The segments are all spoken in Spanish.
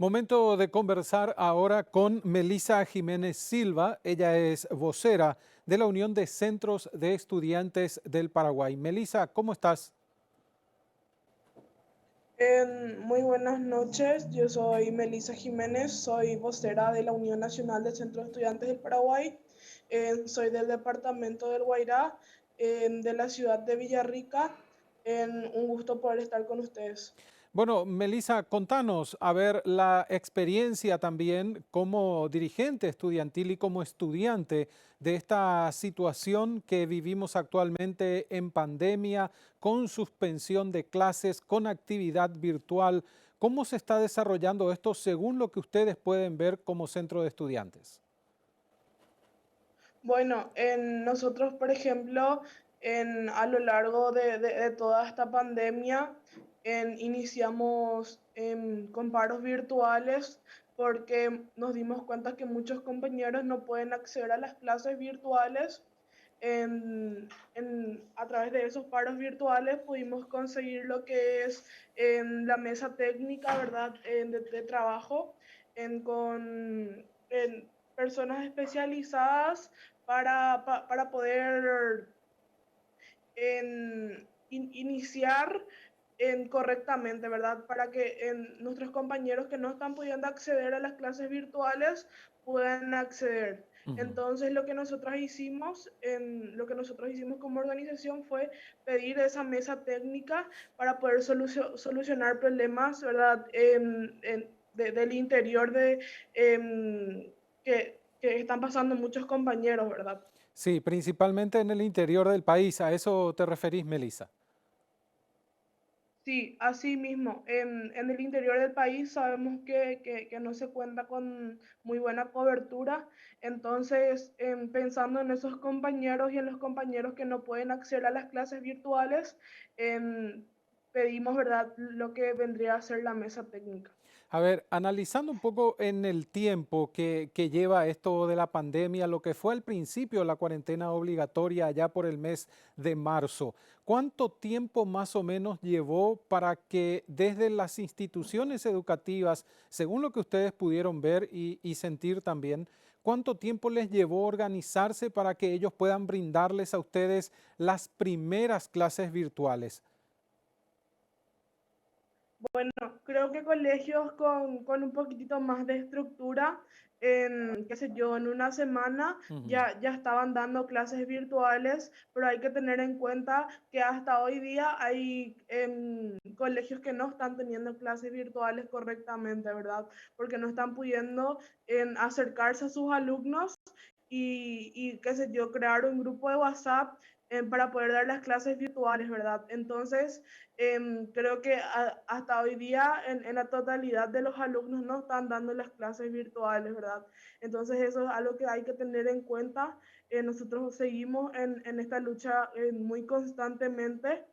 Momento de conversar ahora con Melisa Jiménez Silva. Ella es vocera de la Unión de Centros de Estudiantes del Paraguay. Melisa, ¿cómo estás? Muy buenas noches, yo soy Melisa Jiménez, soy vocera de la Unión Nacional de Centros de Estudiantes del Paraguay. Soy del departamento del Guairá, de la ciudad de Villarrica. Un gusto poder estar con ustedes. Bueno, Melisa, contanos, a ver, la experiencia también como dirigente estudiantil y como estudiante de esta situación que vivimos actualmente en pandemia, con suspensión de clases, con actividad virtual. ¿Cómo se está desarrollando esto según lo que ustedes pueden ver como centro de estudiantes? Bueno, nosotros, por ejemplo, a lo largo de toda esta pandemia, iniciamos con paros virtuales porque nos dimos cuenta que muchos compañeros no pueden acceder a las clases virtuales. A través de esos paros virtuales pudimos conseguir lo que es la mesa técnica, ¿verdad? De trabajo con personas especializadas para poder iniciar correctamente, ¿verdad? Para que nuestros compañeros que no están pudiendo acceder a las clases virtuales puedan acceder. Ujú. Entonces, lo que nosotros hicimos como organización fue pedir esa mesa técnica para poder solucionar problemas, ¿verdad? Del interior que están pasando muchos compañeros, ¿verdad? Sí, principalmente en el interior del país. ¿A eso te referís, Melisa? Sí, así mismo. En el interior del país sabemos que no se cuenta con muy buena cobertura. Entonces, pensando en esos compañeros y en los compañeros que no pueden acceder a las clases virtuales, em, pedimos, ¿verdad?, lo que vendría a ser la mesa técnica. A ver, analizando un poco en el tiempo que lleva esto de la pandemia, lo que fue al principio la cuarentena obligatoria allá por el mes de marzo, ¿cuánto tiempo más o menos llevó para que desde las instituciones educativas, según lo que ustedes pudieron ver y sentir también, cuánto tiempo les llevó organizarse para que ellos puedan brindarles a ustedes las primeras clases virtuales? Bueno, creo que colegios con un poquitito más de estructura, qué sé yo, en una semana Ujú. ya estaban dando clases virtuales, pero hay que tener en cuenta que hasta hoy día hay colegios que no están teniendo clases virtuales correctamente, ¿verdad? Porque no están pudiendo acercarse a sus alumnos y qué sé yo, crear un grupo de WhatsApp para poder dar las clases virtuales, ¿verdad? Entonces, creo que hasta hoy día en la totalidad de los alumnos no están dando las clases virtuales, ¿verdad? Entonces eso es algo que hay que tener en cuenta. Nosotros seguimos en esta lucha muy constantemente,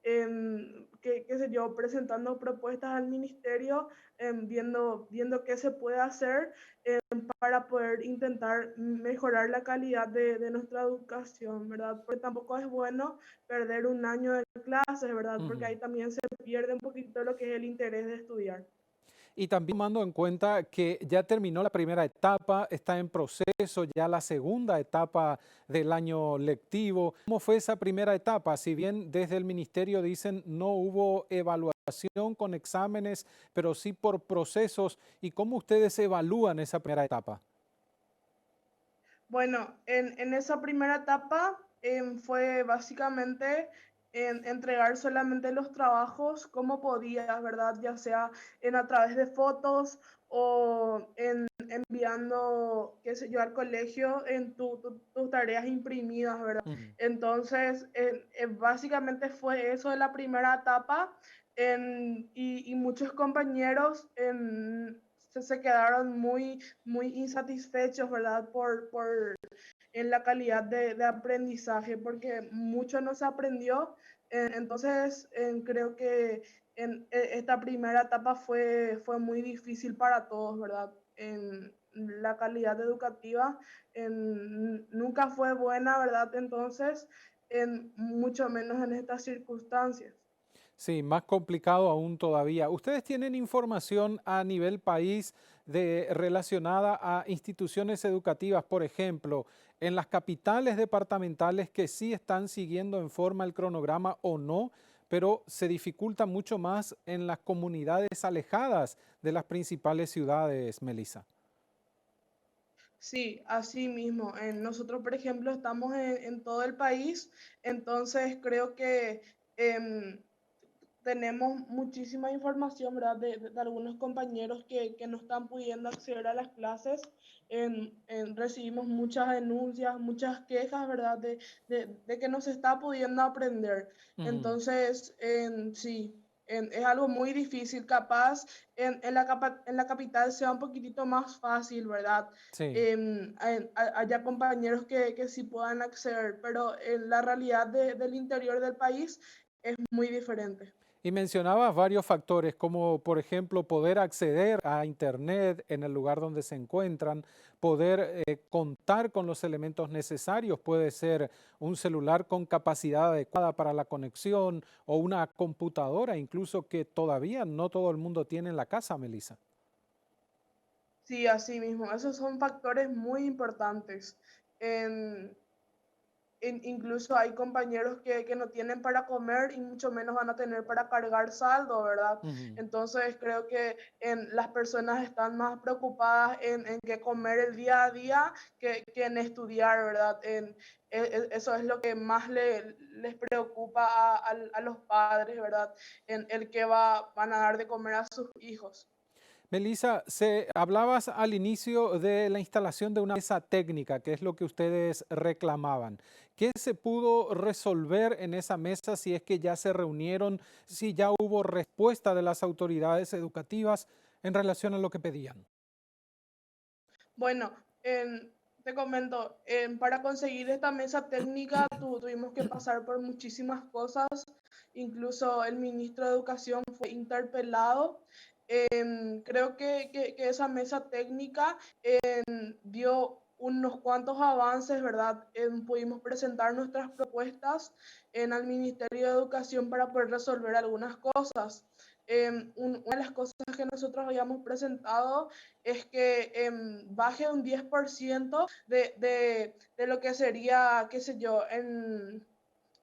qué sé yo, presentando propuestas al ministerio, viendo qué se puede hacer para poder intentar mejorar la calidad de nuestra educación, ¿verdad? Porque tampoco es bueno perder un año de clases, ¿verdad? Porque Ujú. ahí también se pierde un poquito lo que es el interés de estudiar. Y también tomando en cuenta que ya terminó la primera etapa, está en proceso ya la segunda etapa del año lectivo. ¿Cómo fue esa primera etapa? Si bien desde el ministerio dicen no hubo evaluación con exámenes, pero sí por procesos. ¿Y cómo ustedes evalúan esa primera etapa? Bueno, en esa primera etapa fue básicamente entregar solamente los trabajos como podías, ¿verdad? Ya sea a través de fotos o enviando, qué sé yo, al colegio en tus tareas imprimidas, ¿verdad? Ujú. Entonces, básicamente fue eso de la primera etapa y muchos compañeros se quedaron muy insatisfechos, ¿verdad? En la calidad de aprendizaje, porque mucho no se aprendió. Entonces, creo que esta primera etapa fue muy difícil para todos, ¿verdad? En la calidad educativa nunca fue buena, ¿verdad? Entonces, mucho menos en estas circunstancias. Sí, más complicado aún todavía. ¿Ustedes tienen información a nivel país relacionada a instituciones educativas, por ejemplo, en las capitales departamentales que sí están siguiendo en forma el cronograma o no, pero se dificulta mucho más en las comunidades alejadas de las principales ciudades, Melissa? Sí, así mismo. Nosotros, por ejemplo, estamos en todo el país, entonces creo que em, tenemos muchísima información, ¿verdad? De algunos compañeros que no están pudiendo acceder a las clases. Recibimos muchas denuncias, muchas quejas, ¿verdad? De que no se está pudiendo aprender. Ujú. Entonces, sí, es algo muy difícil. Capaz en la capital sea un poquitito más fácil, ¿verdad? Sí. Haya compañeros que sí puedan acceder, pero en la realidad del interior del país es muy diferente. Y mencionabas varios factores, como por ejemplo poder acceder a Internet en el lugar donde se encuentran, poder contar con los elementos necesarios, puede ser un celular con capacidad adecuada para la conexión o una computadora, incluso que todavía no todo el mundo tiene en la casa, Melissa. Sí, así mismo. Esos son factores muy importantes. En, Incluso hay compañeros que no tienen para comer y mucho menos van a tener para cargar saldo, ¿verdad? Ujú. Entonces creo que las personas están más preocupadas en qué comer el día a día que en estudiar, ¿verdad? Eso es lo que más les preocupa a los padres, ¿verdad? En el que van a dar de comer a sus hijos. Melissa, hablabas al inicio de la instalación de una mesa técnica, que es lo que ustedes reclamaban. ¿Qué se pudo resolver en esa mesa si es que ya se reunieron, si ya hubo respuesta de las autoridades educativas en relación a lo que pedían? Bueno, te comento, para conseguir esta mesa técnica tuvimos que pasar por muchísimas cosas, incluso el ministro de Educación fue interpelado. Creo que esa mesa técnica dio unos cuantos avances, ¿verdad? Pudimos presentar nuestras propuestas al Ministerio de Educación para poder resolver algunas cosas. Una de las cosas que nosotros habíamos presentado es que baje un 10% de lo que sería, qué sé yo,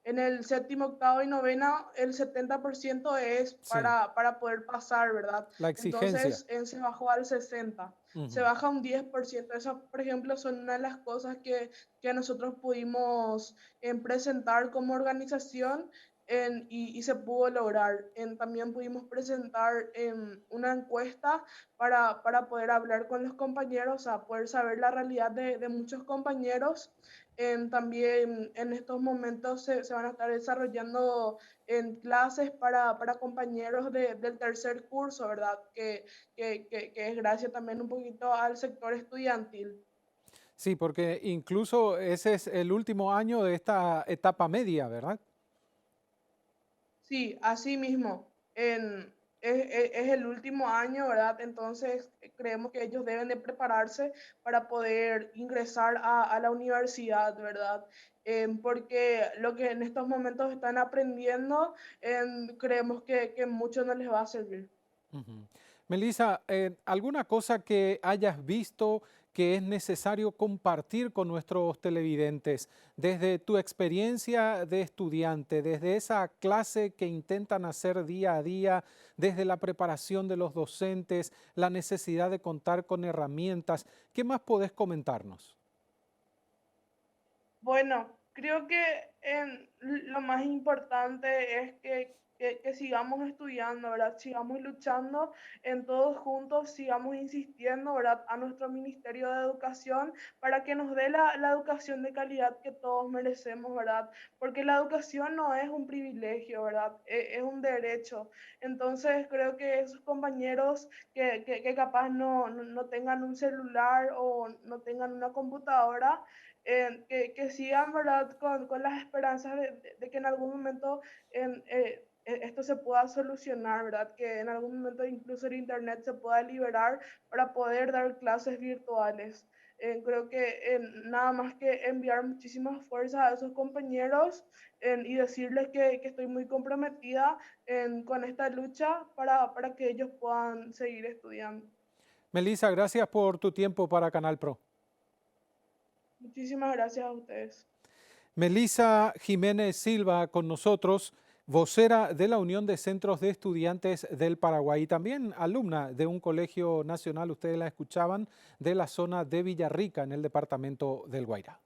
en el séptimo, octavo y novena, el 70% es Sí, para poder pasar, ¿verdad? la exigencia. Entonces, se bajó al 60%, se Ujú. baja un 10%. Esas, por ejemplo, son una de las cosas que nosotros pudimos presentar como organización y se pudo lograr. También pudimos presentar una encuesta para poder hablar con los compañeros, o sea, poder saber la realidad de muchos compañeros. También en estos momentos se van a estar desarrollando en clases para compañeros del tercer curso, ¿verdad? Que es gracias también un poquito al sector estudiantil. Sí, porque incluso ese es el último año de esta etapa media, ¿verdad? Sí, así mismo. Es el último año, ¿verdad? Entonces creemos que ellos deben de prepararse para poder ingresar a la universidad, ¿verdad? Porque lo que en estos momentos están aprendiendo, creemos que mucho no les va a servir. Ujú. Melissa, ¿alguna cosa que hayas visto que es necesario compartir con nuestros televidentes desde tu experiencia de estudiante, desde esa clase que intentan hacer día a día, desde la preparación de los docentes, la necesidad de contar con herramientas? ¿Qué más podés comentarnos? Bueno, creo que lo más importante es que sigamos estudiando, ¿verdad? Sigamos luchando en todos juntos, sigamos insistiendo, ¿verdad? A nuestro Ministerio de Educación para que nos dé la educación de calidad que todos merecemos, ¿verdad? Porque la educación no es un privilegio, ¿verdad? Es un derecho. Entonces, creo que esos compañeros que capaz no tengan un celular o no tengan una computadora, que sigan, ¿verdad? Con las esperanzas de que en algún momento esto se pueda solucionar, ¿verdad? Que en algún momento incluso el Internet se pueda liberar para poder dar clases virtuales. Creo que nada más que enviar muchísimas fuerzas a esos compañeros y decirles que estoy muy comprometida con esta lucha para que ellos puedan seguir estudiando. Melissa, gracias por tu tiempo para Canal Pro. Muchísimas gracias a ustedes. Melissa Jiménez Silva con nosotros, vocera de la Unión de Centros de Estudiantes del Paraguay y también alumna de un colegio nacional, ustedes la escuchaban, de la zona de Villarrica en el departamento del Guairá.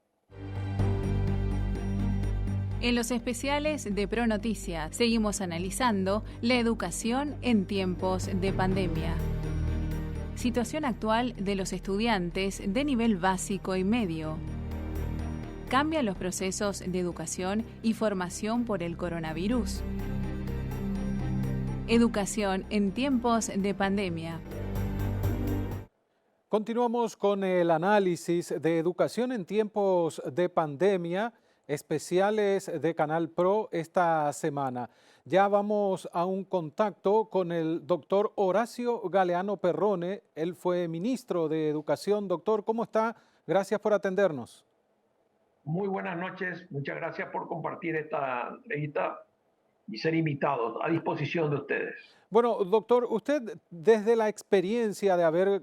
En los especiales de Pro Noticias seguimos analizando la educación en tiempos de pandemia. Situación actual de los estudiantes de nivel básico y medio. Cambian los procesos de educación y formación por el coronavirus. Educación en tiempos de pandemia. Continuamos con el análisis de educación en tiempos de pandemia, especiales de Canal Pro esta semana. Ya vamos a un contacto con el doctor Horacio Galeano Perrone. Él fue ministro de Educación. Doctor, ¿cómo está? Gracias por atendernos. Muy buenas noches, muchas gracias por compartir esta entrevista y ser invitados a disposición de ustedes. Bueno, doctor, usted desde la experiencia de haber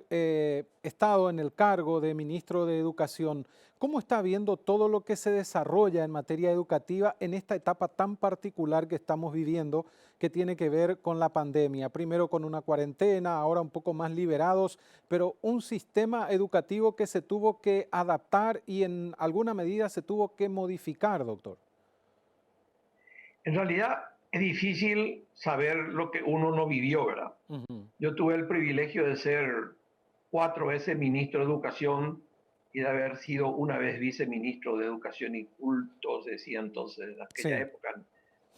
estado en el cargo de ministro de Educación, ¿cómo está viendo todo lo que se desarrolla en materia educativa en esta etapa tan particular que estamos viviendo, que tiene que ver con la pandemia? Primero con una cuarentena, ahora un poco más liberados, pero un sistema educativo que se tuvo que adaptar y en alguna medida se tuvo que modificar, doctor. En realidad es difícil saber lo que uno no vivió, ¿verdad? Yo tuve el privilegio de ser 4 veces ministro de Educación y de haber sido una vez viceministro de Educación y Cultos, decía entonces, en aquella época,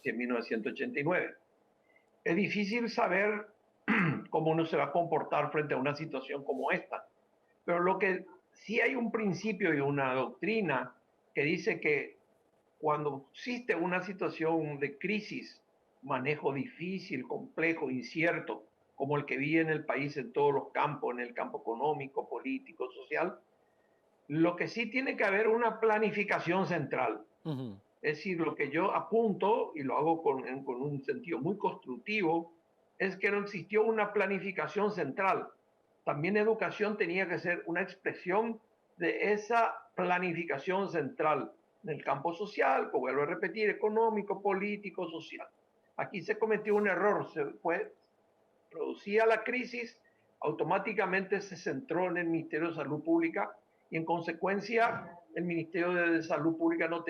en 1989. Es difícil saber cómo uno se va a comportar frente a una situación como esta, pero lo que sí hay un principio y una doctrina que dice que cuando existe una situación de crisis, manejo difícil, complejo, incierto, como el que vive en el país en todos los campos, en el campo económico, político, social, lo que sí tiene que haber una planificación central. Es decir, lo que yo apunto, y lo hago con un sentido muy constructivo, es que no existió una planificación central. También educación tenía que ser una expresión de esa planificación central en el campo social, como vuelvo a repetir, económico, político, social. Aquí se cometió un error, producía la crisis, automáticamente se centró en el Ministerio de Salud Pública y en consecuencia el Ministerio de Salud Pública no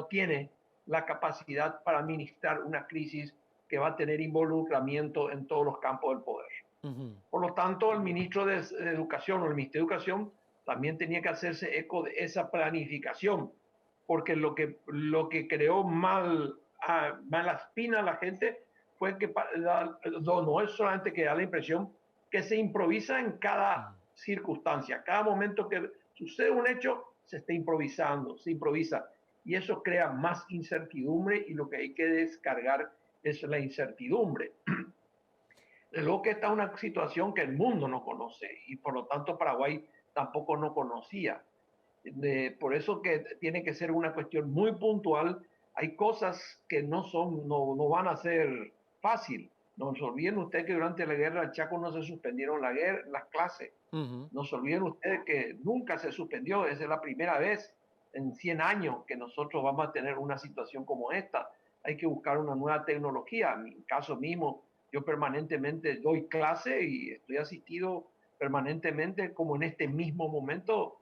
tiene la capacidad para administrar una crisis que va a tener involucramiento en todos los campos del poder. Por lo tanto, el ministro de Educación o el Ministerio de Educación también tenía que hacerse eco de esa planificación, porque lo que creó mala espina a la gente fue que no es solamente que da la impresión que se improvisa en cada circunstancia, cada momento que sucede un hecho, se está improvisando, se improvisa, y eso crea más incertidumbre y lo que hay que descargar es la incertidumbre. De luego que esta es una situación que el mundo no conoce y por lo tanto Paraguay tampoco no conocía. Por eso que tiene que ser una cuestión muy puntual. Hay cosas que no van a ser fácil. No se olviden ustedes que durante la guerra del Chaco no se suspendieron las clases. No se olviden ustedes que nunca se suspendió. Esa es la primera vez en 100 años que nosotros vamos a tener una situación como esta. Hay que buscar una nueva tecnología. En mi caso mismo, yo permanentemente doy clase y estoy asistido permanentemente, como en este mismo momento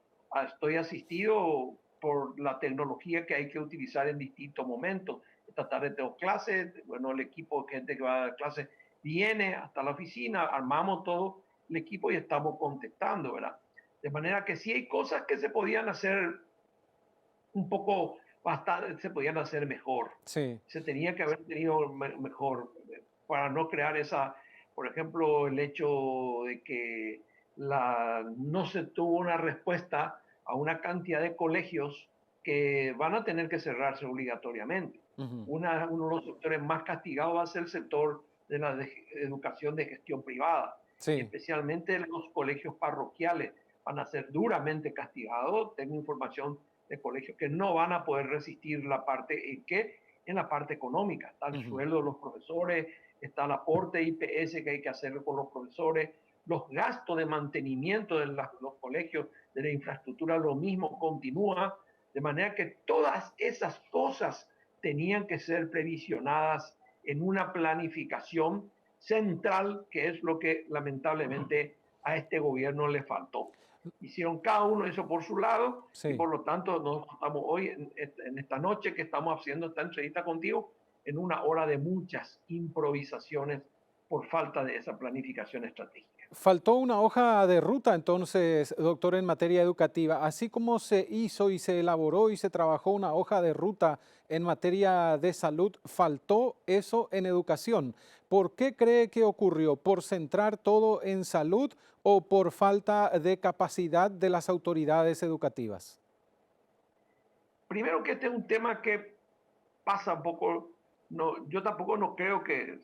estoy asistido por la tecnología que hay que utilizar en distintos momentos. Esta tarde tengo clases, bueno, el equipo de gente que va a dar clases viene hasta la oficina, armamos todo el equipo y estamos contestando, ¿verdad? De manera que sí hay cosas que se podían hacer un poco, bastante, se podían hacer mejor. Sí. Se tenía que haber tenido mejor para no crear esa, por ejemplo, el hecho de que no se tuvo una respuesta a una cantidad de colegios que van a tener que cerrarse obligatoriamente. Ujú. Uno de los sectores más castigados va a ser el sector de la educación de gestión privada, y Sí. especialmente los colegios parroquiales van a ser duramente castigados. Tengo información de colegios que no van a poder resistir la parte en la parte económica. Está el Ujú. sueldo de los profesores, está el aporte IPS que hay que hacer con los profesores, los gastos de mantenimiento de los colegios, de la infraestructura, lo mismo continúa, de manera que todas esas cosas tenían que ser previsionadas en una planificación central, que es lo que lamentablemente a este gobierno le faltó. Hicieron cada uno eso por su lado, y Sí. por lo tanto nosotros estamos hoy, en esta noche que estamos haciendo esta entrevista contigo, en una hora de muchas improvisaciones por falta de esa planificación estratégica. Faltó una hoja de ruta entonces, doctor, en materia educativa. Así como se hizo y se elaboró y se trabajó una hoja de ruta en materia de salud, faltó eso en educación. ¿Por qué cree que ocurrió? ¿Por centrar todo en salud o por falta de capacidad de las autoridades educativas? Primero que este es un tema que pasa un poco, no, yo tampoco no creo que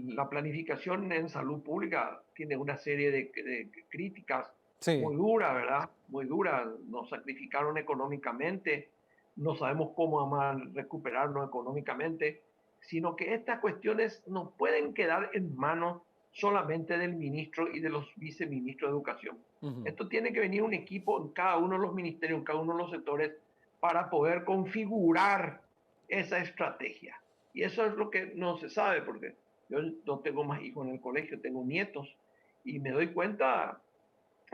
la planificación en salud pública tiene una serie de críticas Sí. muy duras, ¿verdad? Muy duras. Nos sacrificaron económicamente, no sabemos cómo vamos a recuperarnos económicamente, sino que estas cuestiones no pueden quedar en manos solamente del ministro y de los viceministros de educación. Ujú. Esto tiene que venir un equipo en cada uno de los ministerios, en cada uno de los sectores, para poder configurar esa estrategia. Y eso es lo que no se sabe, porque yo no tengo más hijos en el colegio, tengo nietos, y me doy cuenta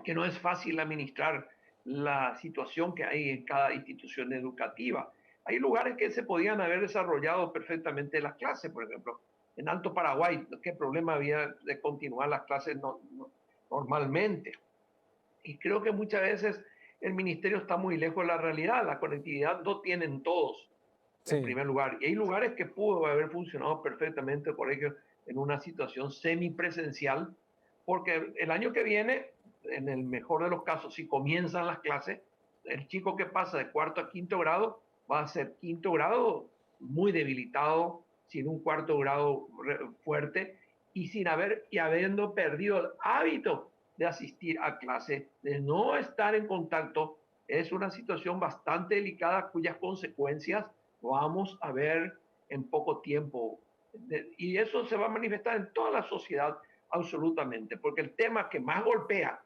que no es fácil administrar la situación que hay en cada institución educativa. Hay lugares que se podían haber desarrollado perfectamente las clases, por ejemplo, en Alto Paraguay, ¿qué problema había de continuar las clases normalmente? Y creo que muchas veces el ministerio está muy lejos de la realidad. La conectividad no tienen todos, en Sí. primer lugar. Y hay lugares que pudo haber funcionado perfectamente el colegio en una situación semipresencial, porque el año que viene, en el mejor de los casos, si comienzan las clases, el chico que pasa de cuarto a quinto grado va a ser quinto grado muy debilitado, sin un cuarto grado fuerte, y sin habiendo perdido el hábito de asistir a clase, de no estar en contacto. Es una situación bastante delicada cuyas consecuencias vamos a ver en poco tiempo. Y eso se va a manifestar en toda la sociedad absolutamente, porque el tema que más golpea,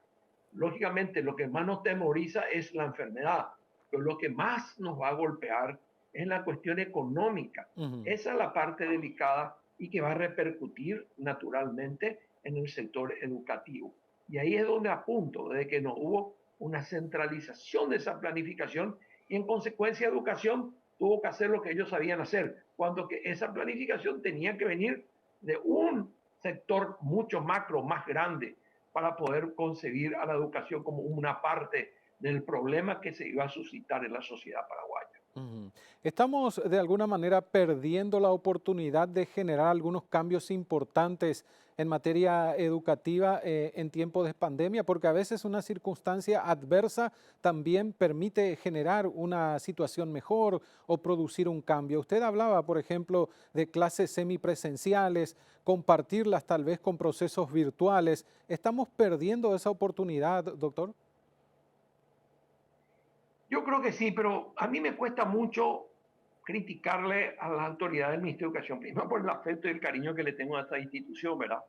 lógicamente lo que más nos temoriza es la enfermedad, pero lo que más nos va a golpear es la cuestión económica. Ujú. Esa es la parte delicada y que va a repercutir naturalmente en el sector educativo. Y ahí es donde apunto, de que no hubo una centralización de esa planificación, y en consecuencia educación tuvo que hacer lo que ellos sabían hacer, cuando que esa planificación tenía que venir de un sector mucho macro, más grande, para poder concebir a la educación como una parte del problema que se iba a suscitar en la sociedad paraguaya. Ujú. Estamos de alguna manera perdiendo la oportunidad de generar algunos cambios importantes en materia educativa en tiempos de pandemia, porque a veces una circunstancia adversa también permite generar una situación mejor o producir un cambio. Usted hablaba, por ejemplo, de clases semipresenciales, compartirlas tal vez con procesos virtuales. ¿Estamos perdiendo esa oportunidad, doctor? Yo creo que sí, pero a mí me cuesta mucho criticarle a las autoridades del Ministerio de Educación, primero por el afecto y el cariño que le tengo a esta institución, ¿verdad?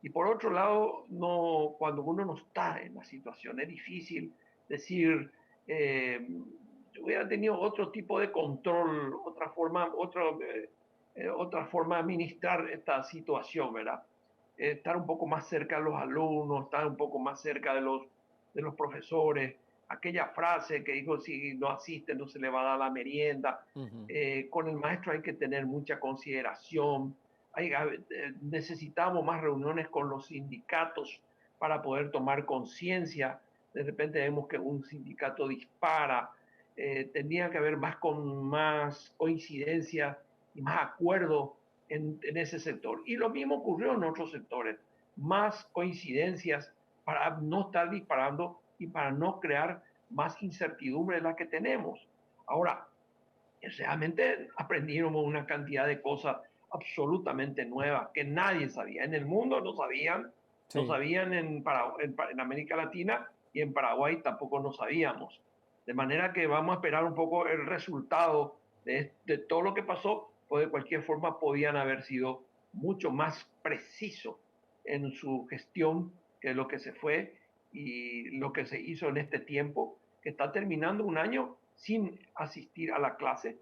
Y por otro lado, no, cuando uno no está en la situación, es difícil decir, eh, yo hubiera tenido otro tipo de control, otra forma de administrar esta situación, ¿verdad? Estar un poco más cerca de los alumnos, estar un poco más cerca de los profesores. Aquella frase que dijo, si no asiste no se le va a dar la merienda. Ujú. Con el maestro hay que tener mucha consideración. Necesitamos más reuniones con los sindicatos para poder tomar conciencia. De repente vemos que un sindicato dispara. Tendría que haber más coincidencia y más acuerdo en ese sector. Y lo mismo ocurrió en otros sectores. Más coincidencias para no estar disparando y para no crear más incertidumbre de la que tenemos. Ahora, realmente aprendieron una cantidad de cosas absolutamente nuevas que nadie sabía. En el mundo no sabían, no Sí. sabían en América Latina y en Paraguay tampoco no sabíamos. De manera que vamos a esperar un poco el resultado de todo lo que pasó, pues de cualquier forma podían haber sido mucho más precisos en su gestión que lo que se fue y lo que se hizo en este tiempo, que está terminando un año sin asistir a la clase,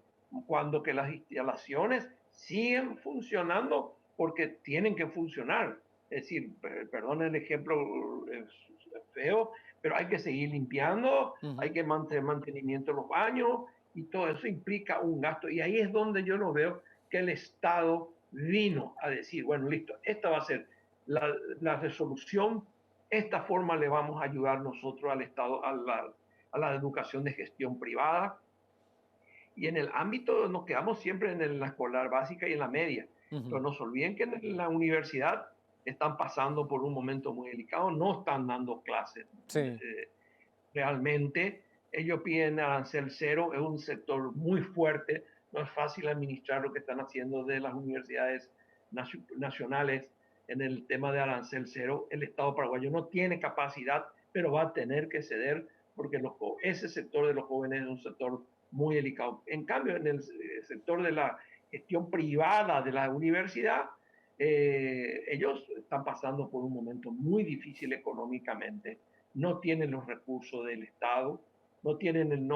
cuando que las instalaciones siguen funcionando porque tienen que funcionar. Es decir, perdón el ejemplo es feo, pero hay que seguir limpiando, hay Ujú. que mantener mantenimiento de los baños y todo eso implica un gasto. Y ahí es donde yo lo veo que el Estado vino a decir, bueno, listo, esta va a ser la resolución, esta forma le vamos a ayudar nosotros al Estado, a la educación de gestión privada. Y en el ámbito nos quedamos siempre en la escolar básica y en la media. Pero Ujú. no se olviden que en la universidad están pasando por un momento muy delicado, no están dando clases. Sí. Realmente ellos piden arancel cero, es un sector muy fuerte, no es fácil administrar lo que están haciendo de las universidades nacionales en el tema de arancel cero. El Estado paraguayo no tiene capacidad, pero va a tener que ceder porque ese sector de los jóvenes es un sector muy delicado. En cambio, en el sector de la gestión privada de la universidad, ellos están pasando por un momento muy difícil económicamente, no tienen los recursos del Estado, no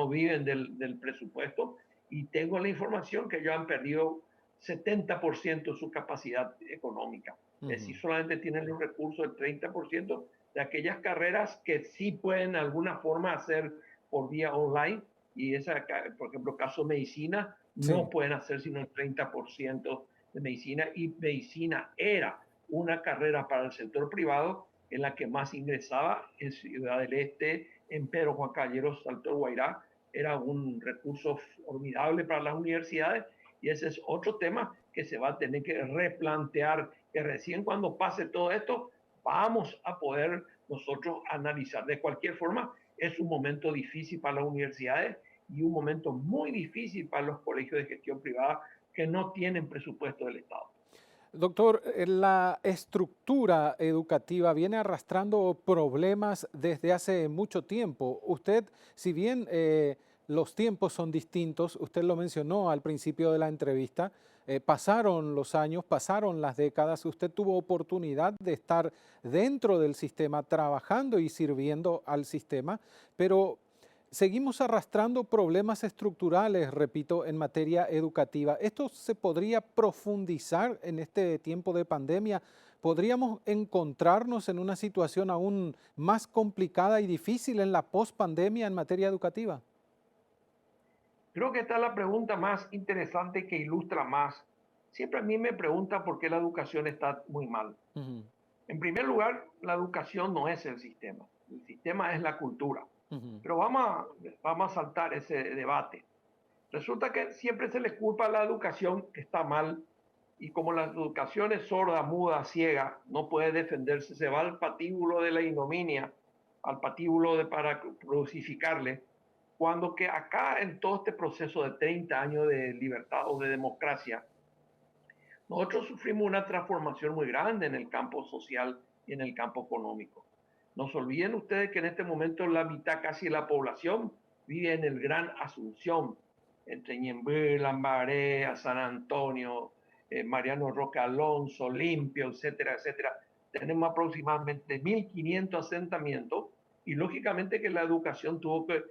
viven del presupuesto y tengo la información que ellos han perdido 70% de su capacidad económica. Es decir, Ujú. solamente tienen los recursos del 30% de aquellas carreras que sí pueden de alguna forma hacer por vía online y esa, por ejemplo, caso medicina, no Sí. pueden hacer sino el 30% de medicina y medicina era una carrera para el sector privado en la que más ingresaba en Ciudad del Este, en Pedro Juan Caballeros, Salto del Guairá, era un recurso formidable para las universidades y ese es otro tema que se va a tener que replantear, que recién cuando pase todo esto vamos a poder nosotros analizar. De cualquier forma, es un momento difícil para las universidades y un momento muy difícil para los colegios de gestión privada que no tienen presupuesto del Estado. Doctor, la estructura educativa viene arrastrando problemas desde hace mucho tiempo. Usted, si bien los tiempos son distintos, usted lo mencionó al principio de la entrevista, pasaron los años, pasaron las décadas, usted tuvo oportunidad de estar dentro del sistema, trabajando y sirviendo al sistema, pero seguimos arrastrando problemas estructurales, repito, en materia educativa. ¿Esto se podría profundizar en este tiempo de pandemia? ¿Podríamos encontrarnos en una situación aún más complicada y difícil en la pospandemia en materia educativa? Creo que esta es la pregunta más interesante que ilustra más. Siempre a mí me pregunta por qué la educación está muy mal. Ujú. En primer lugar, la educación no es el sistema es la cultura. Ujú. Pero vamos a saltar ese debate. Resulta que siempre se les culpa a la educación que está mal y como la educación es sorda, muda, ciega, no puede defenderse, se va al patíbulo de la ignominia, al patíbulo para crucificarle, cuando que acá en todo este proceso de 30 años de libertad o de democracia, nosotros sufrimos una transformación muy grande en el campo social y en el campo económico. No se olviden ustedes que en este momento la mitad casi de la población vive en el Gran Asunción, entre Ñemby, Lambaré, San Antonio, Mariano Roque Alonso, Limpio, etcétera, etcétera. Tenemos aproximadamente 1.500 asentamientos y lógicamente que la educación tuvo que...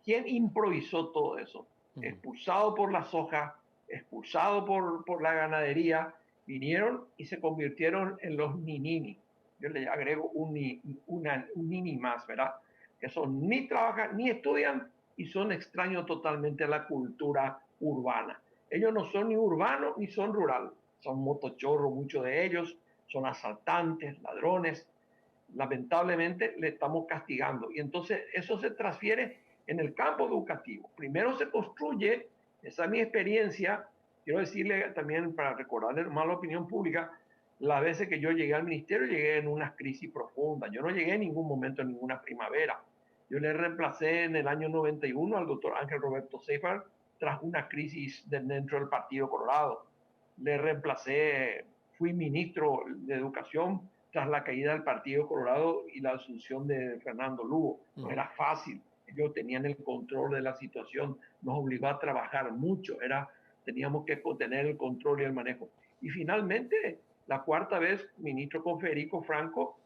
¿Quién improvisó todo eso? Ujú. Expulsado por la soja, expulsado por la ganadería, vinieron y se convirtieron en los ninini. Yo le agrego un nini más, ¿verdad? Que son ni trabajan ni estudian y son extraños totalmente a la cultura urbana. Ellos no son ni urbanos ni son rural, son motochorros muchos de ellos, son asaltantes, ladrones. Lamentablemente le estamos castigando y entonces eso se transfiere en el campo educativo. Primero se construye, esa es mi experiencia, quiero decirle también para recordarle más la opinión pública, las veces que yo llegué al ministerio llegué en una crisis profunda, yo no llegué en ningún momento en ninguna primavera. Yo le reemplacé en el año 91 al doctor Ángel Roberto Seifert, tras una crisis dentro del Partido Colorado. Le reemplacé, fui ministro de Educación tras la caída del Partido Colorado y la asunción de Fernando Lugo. No era fácil, ellos tenían el control de la situación, nos obligó a trabajar mucho, teníamos que tener el control y el manejo. Y finalmente, la cuarta vez, ministro con Federico Franco,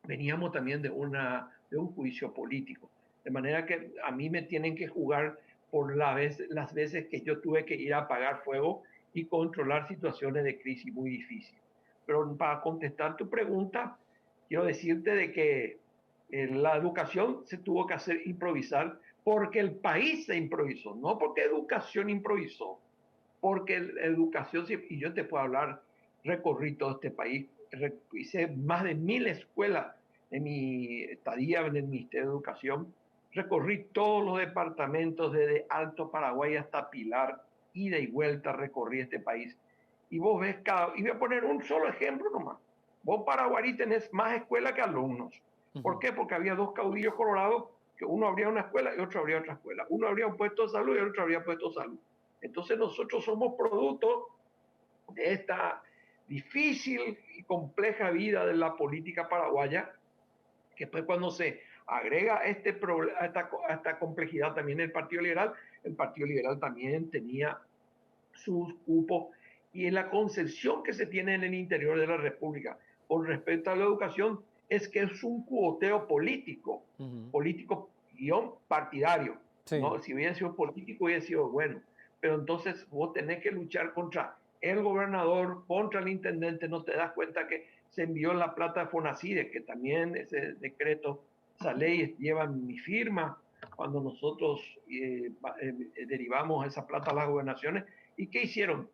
veníamos también de un juicio político. De manera que a mí me tienen que jugar por las veces que yo tuve que ir a apagar fuego y controlar situaciones de crisis muy difíciles. Pero para contestar tu pregunta, quiero decirte de que la educación se tuvo que hacer improvisar porque el país se improvisó, no porque educación improvisó, porque educación, y yo te puedo hablar, recorrí todo este país, hice más de 1000 escuelas en mi estadía en el Ministerio de Educación, recorrí todos los departamentos desde Alto Paraguay hasta Pilar, ida y vuelta recorrí este país. Y vos ves y voy a poner un solo ejemplo nomás. Vos Paraguarí tenés más escuelas que alumnos. ¿Por qué? Porque había dos caudillos colorados, que uno abría una escuela y otro abría otra escuela. Uno abría un puesto de salud y el otro abría puesto de salud. Entonces nosotros somos producto de esta difícil y compleja vida de la política paraguaya, que después cuando se agrega esta complejidad también el Partido Liberal también tenía sus cupos, y en la concepción que se tiene en el interior de la República con respecto a la educación es que es un cuoteo político, político guión partidario. Sí. ¿No? Si hubiera sido político hubiera sido bueno, pero entonces vos tenés que luchar contra el gobernador, contra el intendente. No te das cuenta que se envió la plata de Fonacide, que también ese decreto, esa ley lleva mi firma cuando nosotros derivamos esa plata a las gobernaciones. ¿Y qué hicieron?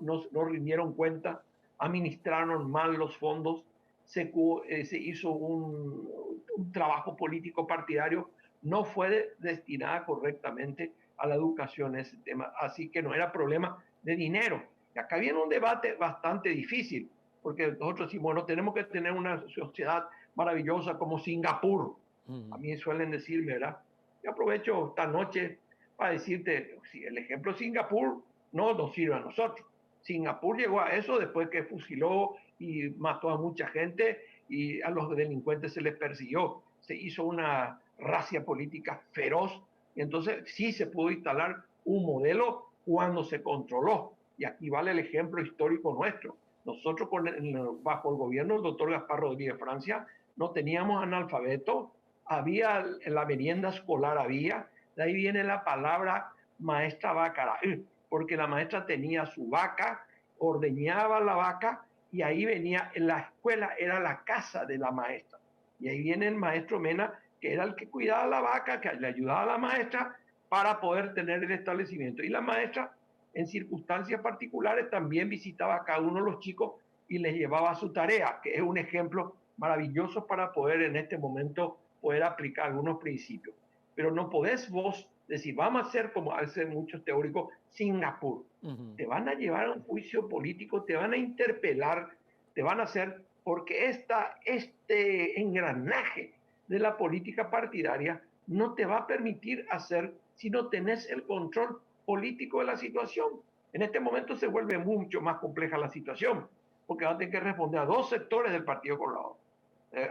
No rindieron cuenta, administraron mal los fondos, se hizo un trabajo político partidario, no fue destinada correctamente a la educación ese tema, así que no era problema de dinero. Y acá viene un debate bastante difícil, porque nosotros decimos, bueno, tenemos que tener una sociedad maravillosa como Singapur. A mí suelen decirme, ¿verdad? Yo aprovecho esta noche para decirte, si el ejemplo de Singapur no nos sirve a nosotros. Singapur llegó a eso después que fusiló y mató a mucha gente y a los delincuentes se les persiguió. Se hizo una racia política feroz y entonces sí se pudo instalar un modelo cuando se controló. Y aquí vale el ejemplo histórico nuestro. Nosotros bajo el gobierno del doctor Gaspar Rodríguez Francia no teníamos analfabetos, había la merienda escolar, de ahí viene la palabra maestra vaca, porque la maestra tenía su vaca, ordeñaba la vaca y ahí venía, en la escuela era la casa de la maestra. Y ahí viene el maestro Mena, que era el que cuidaba la vaca, que le ayudaba a la maestra para poder tener el establecimiento. Y la maestra, en circunstancias particulares, también visitaba a cada uno de los chicos y les llevaba su tarea, que es un ejemplo maravilloso para poder en este momento poder aplicar algunos principios. Pero no podés vos decir, vamos a hacer como hacen muchos teóricos, Singapur. Te van a llevar a un juicio político, te van a interpelar, te van a hacer, porque este engranaje de la política partidaria no te va a permitir hacer si no tenés el control político de la situación. En este momento se vuelve mucho más compleja la situación, porque van a tener que responder a dos sectores del Partido Colorado,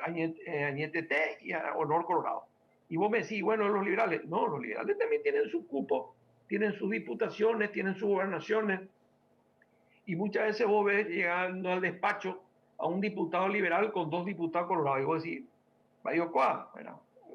Añetete y a Honor Colorado. Y vos me decís, bueno, los liberales. No, los liberales también tienen su cupo, tienen sus diputaciones, tienen sus gobernaciones. Y muchas veces vos ves llegando al despacho a un diputado liberal con dos diputados colorados. Y vos decís, vaya cuá,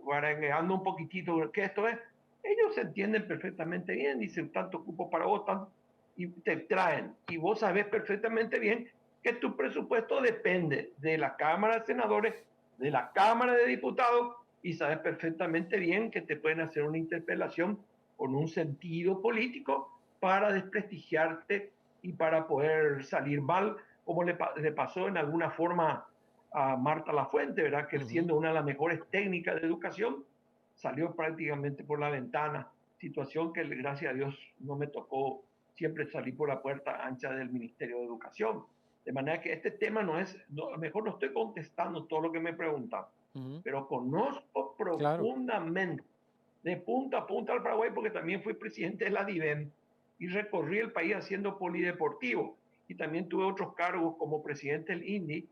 guarangueando un poquitito, ¿qué esto es? Ellos se entienden perfectamente bien, dicen tanto cupo para vos, tanto, y te traen. Y vos sabés perfectamente bien que tu presupuesto depende de la Cámara de Senadores, de la Cámara de Diputados, y sabes perfectamente bien que te pueden hacer una interpelación con un sentido político para desprestigiarte y para poder salir mal, como le pasó en alguna forma a Marta Lafuente, ¿verdad? Que siendo una de las mejores técnicas de educación, salió prácticamente por la ventana, situación que gracias a Dios no me tocó siempre salir por la puerta ancha del Ministerio de Educación. De manera que este tema no es, a lo mejor no estoy contestando todo lo que me preguntan, pero conozco profundamente de punta a punta al Paraguay, porque también fui presidente de la DIVEN y recorrí el país haciendo polideportivo. Y también tuve otros cargos como presidente del INDI,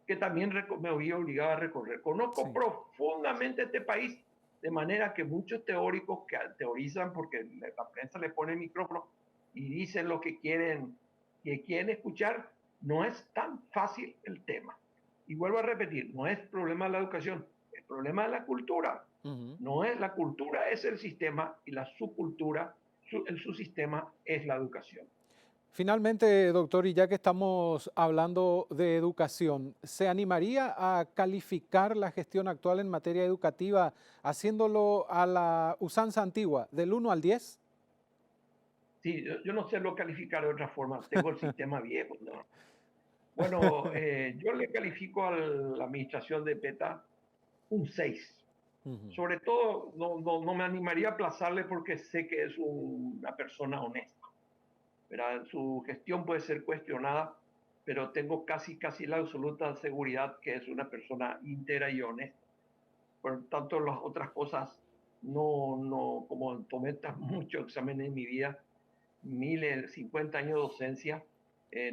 que también me había obligado a recorrer. Conozco profundamente este país, de manera que muchos teóricos que teorizan porque la prensa le pone el micrófono y dicen lo que quieren escuchar, no es tan fácil el tema. Y vuelvo a repetir, no es problema de la educación, es problema de la cultura. No es la cultura, es el sistema, y la subcultura, el subsistema es la educación. Finalmente, doctor, y ya que estamos hablando de educación, ¿se animaría a calificar la gestión actual en materia educativa haciéndolo a la usanza antigua, del 1 al 10? Sí, yo no sé lo calificar de otra forma, tengo el sistema viejo, ¿no? Bueno, yo le califico a la administración de PETA un 6. Sobre todo, no me animaría a aplazarle porque sé que es una persona honesta. ¿Verdad? Su gestión puede ser cuestionada, pero tengo casi la absoluta seguridad que es una persona íntegra y honesta. Por tanto, las otras cosas, como tomé muchos exámenes en mi vida, 50 años de docencia,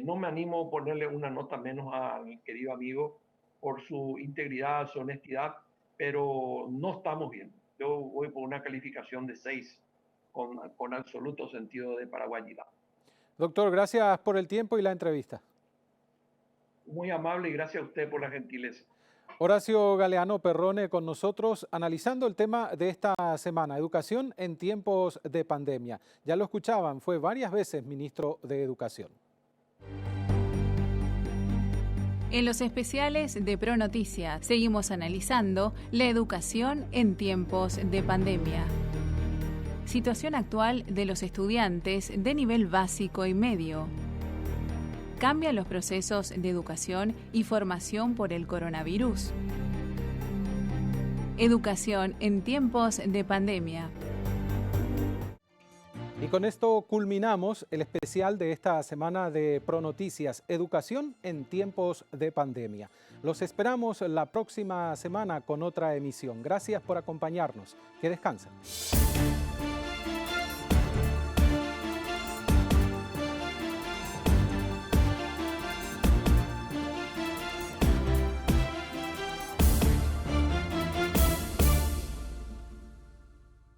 no me animo a ponerle una nota menos a mi querido amigo por su integridad, su honestidad, pero no estamos bien. Yo voy por una calificación de 6 con absoluto sentido de paraguayidad. Doctor, gracias por el tiempo y la entrevista. Muy amable y gracias a usted por la gentileza. Horacio Galeano Perrone con nosotros analizando el tema de esta semana, educación en tiempos de pandemia. Ya lo escuchaban, fue varias veces ministro de Educación. En los especiales de ProNoticias seguimos analizando la educación en tiempos de pandemia. Situación actual de los estudiantes de nivel básico y medio. Cambian los procesos de educación y formación por el coronavirus. Educación en tiempos de pandemia. Y con esto culminamos el especial de esta semana de ProNoticias, Educación en tiempos de pandemia. Los esperamos la próxima semana con otra emisión. Gracias por acompañarnos. Que descansen.